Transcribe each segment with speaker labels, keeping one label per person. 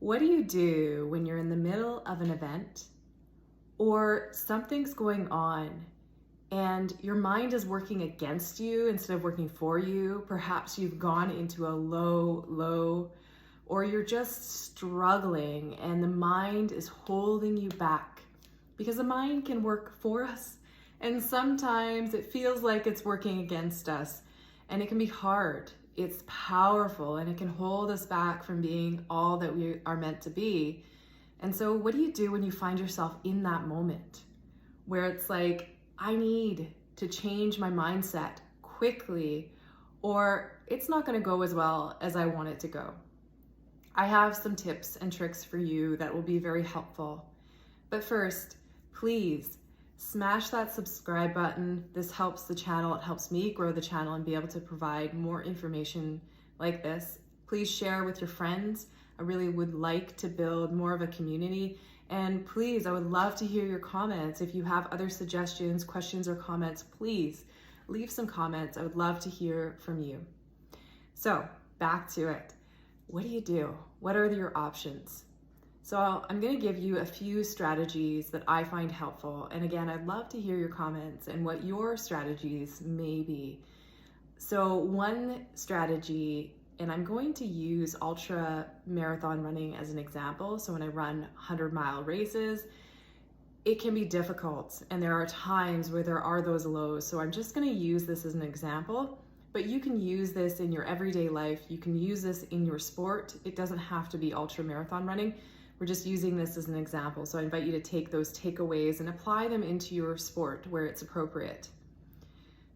Speaker 1: What do you do when you're in the middle of an event or something's going on and your mind is working against you instead of working for you? Perhaps you've gone into a low, or you're just struggling and the mind is holding you back, because the mind can work for us and sometimes it feels like it's working against us, and it can be hard. It's powerful and it can hold us back from being all that we are meant to be. And so what do you do when you find yourself in that moment where it's like, I need to change my mindset quickly, or it's not going to go as well as I want it to go? I have some tips and tricks for you that will be very helpful. But first, please smash that subscribe button. This helps the channel. It helps me grow the channel and be able to provide more information like this. Please share with your friends. I really would like to build more of a community. And please, I would love to hear your comments. If you have other suggestions, questions, or comments, please leave some comments. I would love to hear from you. So back to it. What do you do? What are your options? So I'm going to give you a few strategies that I find helpful. And again, I'd love to hear your comments and what your strategies may be. So one strategy, and I'm going to use ultra marathon running as an example. So when I run 100-mile races, it can be difficult. And there are times where there are those lows. So I'm just going to use this as an example. But you can use this in your everyday life. You can use this in your sport. It doesn't have to be ultra marathon running. We're just using this as an example. So I invite you to take those takeaways and apply them into your sport where it's appropriate.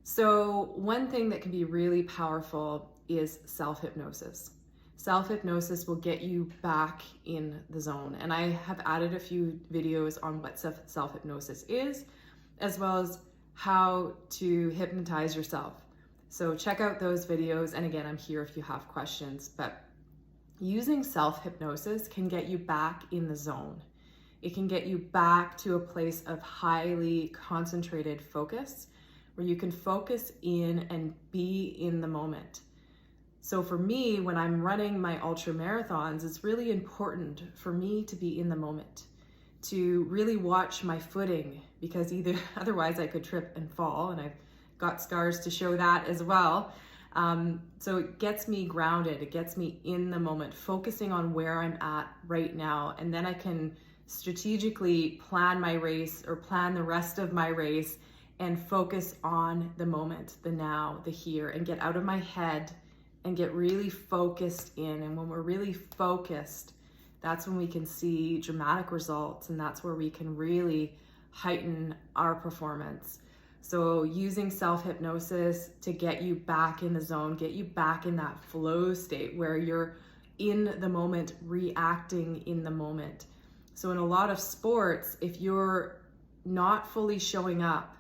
Speaker 1: So one thing that can be really powerful is self-hypnosis. Self-hypnosis will get you back in the zone. And I have added a few videos on what self-hypnosis is, as well as how to hypnotize yourself. So check out those videos. And again, I'm here if you have questions, but using self-hypnosis can get you back in the zone. It can get you back to a place of highly concentrated focus where you can focus in and be in the moment. So for me, when I'm running my ultra marathons, it's really important for me to be in the moment, to really watch my footing, because otherwise I could trip and fall, and I've got scars to show that as well. So it gets me grounded, it gets me in the moment, focusing on where I'm at right now. And then I can strategically plan my race or plan the rest of my race and focus on the moment, the now, the here, and get out of my head and get really focused in. And when we're really focused, that's when we can see dramatic results, and that's where we can really heighten our performance. So using self-hypnosis to get you back in the zone, get you back in that flow state where you're in the moment, reacting in the moment. So in a lot of sports, if you're not fully showing up,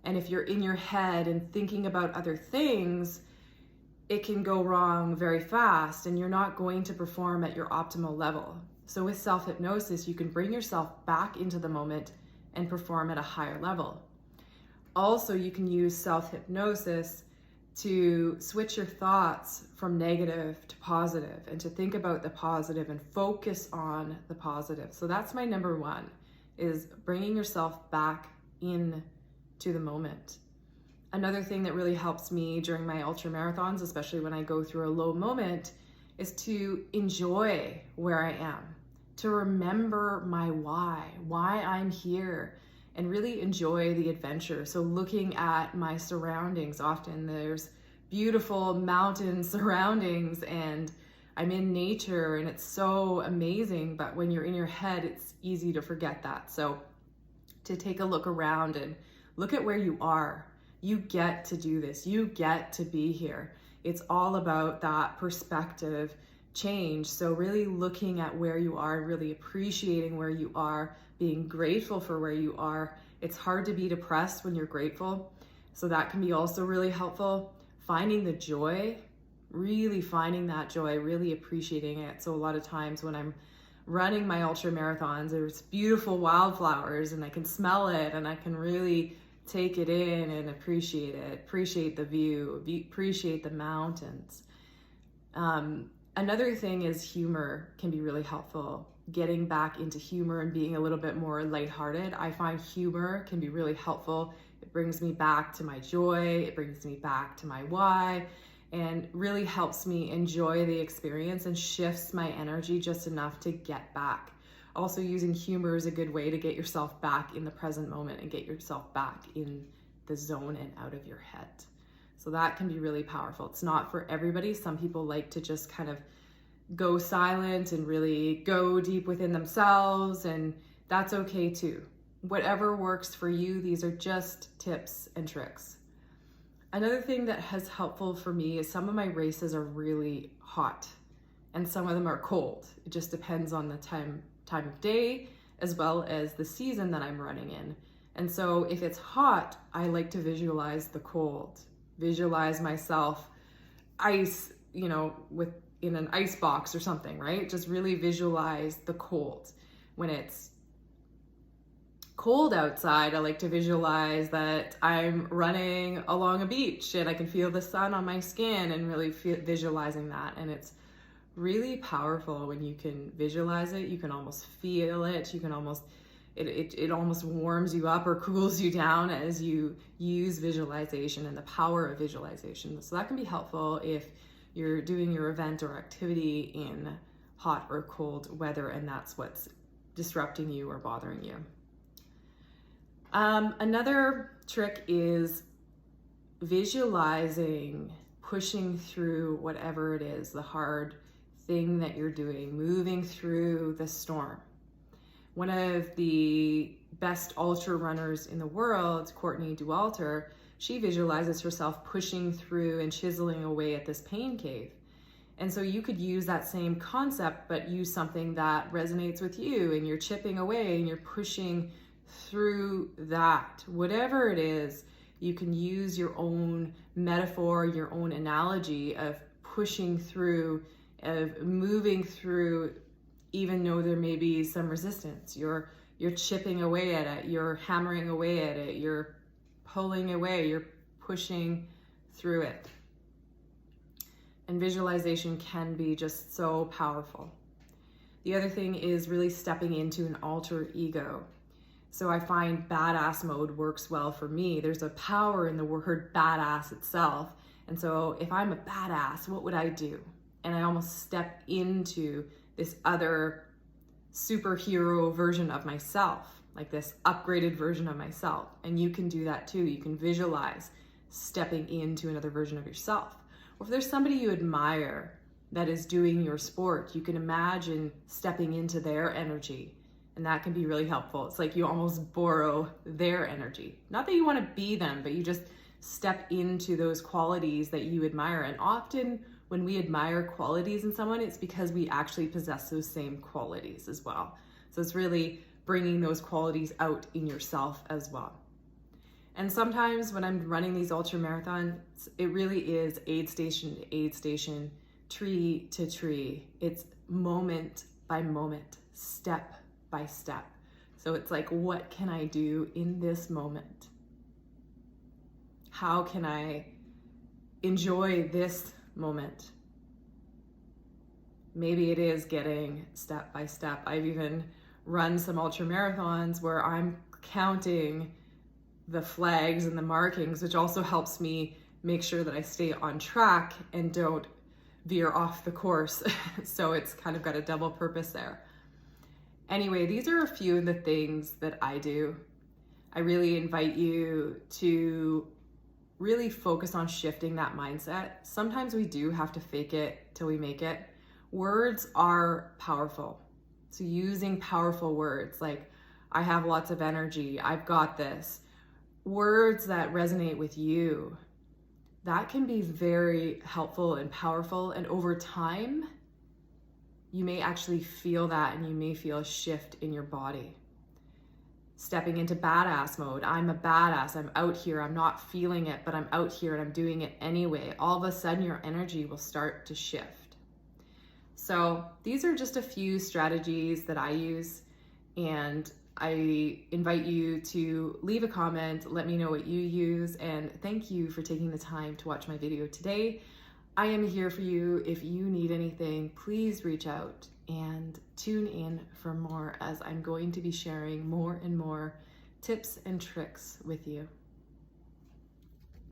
Speaker 1: and if you're in your head and thinking about other things, it can go wrong very fast and you're not going to perform at your optimal level. So with self-hypnosis, you can bring yourself back into the moment and perform at a higher level. Also, you can use self-hypnosis to switch your thoughts from negative to positive and to think about the positive and focus on the positive. So that's my number one, is bringing yourself back in to the moment. Another thing that really helps me during my ultra marathons, especially when I go through a low moment, is to enjoy where I am, to remember my why I'm here, and really enjoy the adventure. So looking at my surroundings, often there's beautiful mountain surroundings and I'm in nature and it's so amazing, but when you're in your head, it's easy to forget that. So to take a look around and look at where you are. You get to do this. You get to be here. It's all about that perspective change. So really looking at where you are, really appreciating where you are, being grateful for where you are. It's hard to be depressed when you're grateful. So that can be also really helpful. Finding the joy, really finding that joy, really appreciating it. So a lot of times when I'm running my ultra marathons, there's beautiful wildflowers and I can smell it and I can really take it in and appreciate it, appreciate the view, appreciate the mountains. Another thing is humor can be really helpful. Getting back into humor and being a little bit more lighthearted. I find humor can be really helpful. It brings me back to my joy, it brings me back to my why, and really helps me enjoy the experience and shifts my energy just enough to get back. Also, using humor is a good way to get yourself back in the present moment and get yourself back in the zone and out of your head. So that can be really powerful. It's not for everybody. Some people like to just kind of go silent and really go deep within themselves, and that's okay too. Whatever works for you, these are just tips and tricks. Another thing that has helpful for me is some of my races are really hot and some of them are cold. It just depends on the time of day as well as the season that I'm running in. And so if it's hot, I like to visualize the cold. Visualize myself ice, in an ice box or something, right? Just really visualize the cold. When it's cold outside, I like to visualize that I'm running along a beach and I can feel the sun on my skin and really visualizing that. And it's really powerful when you can visualize it. You can almost feel it. You can almost, it almost warms you up or cools you down as you use visualization and the power of visualization. So that can be helpful if you're doing your event or activity in hot or cold weather and that's what's disrupting you or bothering you. Another trick is visualizing, pushing through whatever it is, the hard thing that you're doing, moving through the storm. One of the best ultra runners in the world, Courtney Dauwalter, she visualizes herself pushing through and chiseling away at this pain cave. And so you could use that same concept, but use something that resonates with you, and you're chipping away and you're pushing through that. Whatever it is, you can use your own metaphor, your own analogy of pushing through, of moving through, even though there may be some resistance. You're chipping away at it, you're hammering away at it, you're pulling away, you're pushing through it. And visualization can be just so powerful. The other thing is really stepping into an alter ego. So I find badass mode works well for me. There's a power in the word badass itself. And so if I'm a badass, what would I do? And I almost step into this other superhero version of myself, like this upgraded version of myself. And you can do that too. You can visualize stepping into another version of yourself. Or if there's somebody you admire that is doing your sport, you can imagine stepping into their energy. And that can be really helpful. It's like you almost borrow their energy. Not that you want to be them, but you just step into those qualities that you admire. And often when we admire qualities in someone, it's because we actually possess those same qualities as well. So it's really bringing those qualities out in yourself as well. And sometimes when I'm running these ultra marathons, it really is aid station to aid station, tree to tree. It's moment by moment, step by step. So it's like, what can I do in this moment? How can I enjoy this moment? Maybe it is getting step by step. I've even run some ultra marathons where I'm counting the flags and the markings, which also helps me make sure that I stay on track and don't veer off the course. So it's kind of got a double purpose there. Anyway, these are a few of the things that I do. I really invite you to really focus on shifting that mindset. Sometimes we do have to fake it till we make it. Words are powerful. So using powerful words like, I have lots of energy, I've got this. Words that resonate with you, that can be very helpful and powerful. And over time, you may actually feel that, and you may feel a shift in your body. Stepping into badass mode. I'm a badass. I'm out here. I'm not feeling it, but I'm out here and I'm doing it anyway. All of a sudden, your energy will start to shift. So these are just a few strategies that I use, and I invite you to leave a comment, let me know what you use, and thank you for taking the time to watch my video today. I am here for you. If you need anything, please reach out and tune in for more, as I'm going to be sharing more and more tips and tricks with you.